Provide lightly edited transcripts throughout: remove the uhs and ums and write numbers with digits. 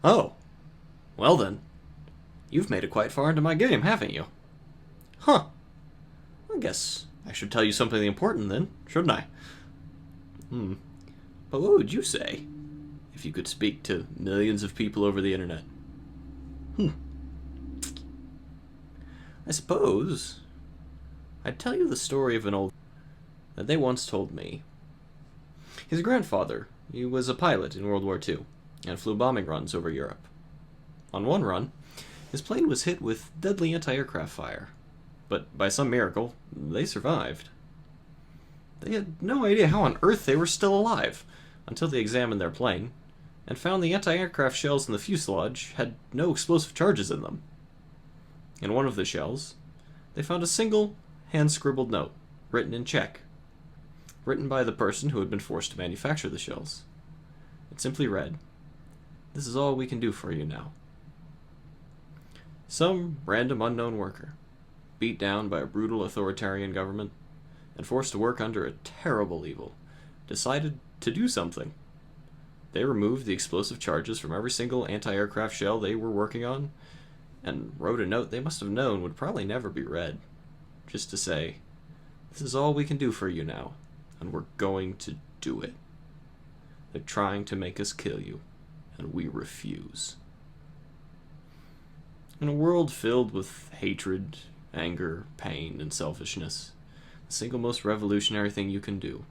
Oh, well then. You've made it quite far into my game, haven't you? Huh. I guess I should tell you something important then, shouldn't I? But what would you say if you could speak to millions of people over the internet? I suppose I'd tell you the story of an old that they once told me. His grandfather, he was a pilot in World War II and flew bombing runs over Europe. On one run, his plane was hit with deadly anti-aircraft fire, but by some miracle, they survived. They had no idea how on earth they were still alive until they examined their plane and found the anti-aircraft shells in the fuselage had no explosive charges in them. In one of the shells, they found a single hand-scribbled note, written in Czech, written by the person who had been forced to manufacture the shells. It simply read, "This is all we can do for you now." Some random unknown worker, beat down by a brutal authoritarian government and forced to work under a terrible evil, decided to do something. They removed the explosive charges from every single anti-aircraft shell they were working on and wrote a note they must have known would probably never be read, just to say, "This is all we can do for you now, and we're going to do it. They're trying to make us kill you, and we refuse." In a world filled with hatred, anger, pain, and selfishness, the single most revolutionary thing you can do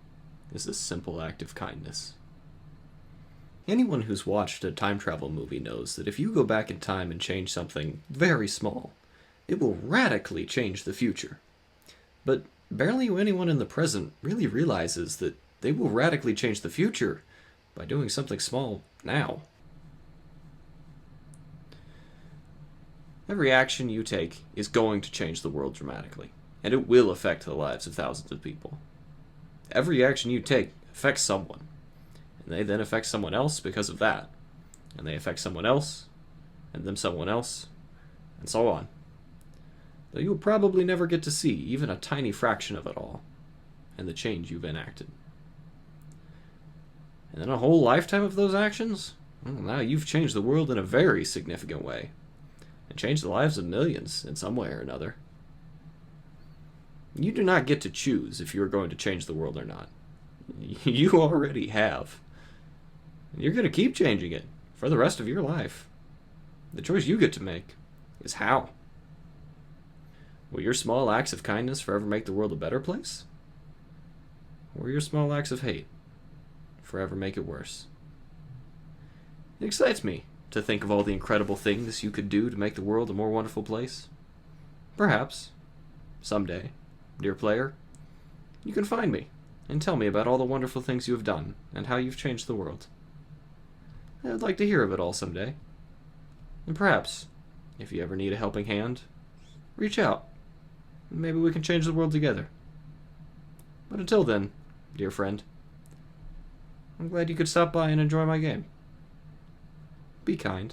is this simple act of kindness. Anyone who's watched a time travel movie knows that if you go back in time and change something very small, it will radically change the future. But barely anyone in the present really realizes that they will radically change the future by doing something small now. Every action you take is going to change the world dramatically, and it will affect the lives of thousands of people. Every action you take affects someone, and they then affect someone else because of that, and they affect someone else, and then someone else, and so on. Though you'll probably never get to see even a tiny fraction of it all, and the change you've enacted. And then a whole lifetime of those actions? Well, now you've changed the world in a very significant way, and changed the lives of millions in some way or another. You do not get to choose if you are going to change the world or not. You already have. You're going to keep changing it for the rest of your life. The choice you get to make is how. Will your small acts of kindness forever make the world a better place? Or will your small acts of hate forever make it worse? It excites me to think of all the incredible things you could do to make the world a more wonderful place. Perhaps, someday, dear player, you can find me and tell me about all the wonderful things you have done and how you've changed the world. I'd like to hear of it all someday. And perhaps, if you ever need a helping hand, reach out. Maybe we can change the world together. But until then, dear friend, I'm glad you could stop by and enjoy my game. Be kind.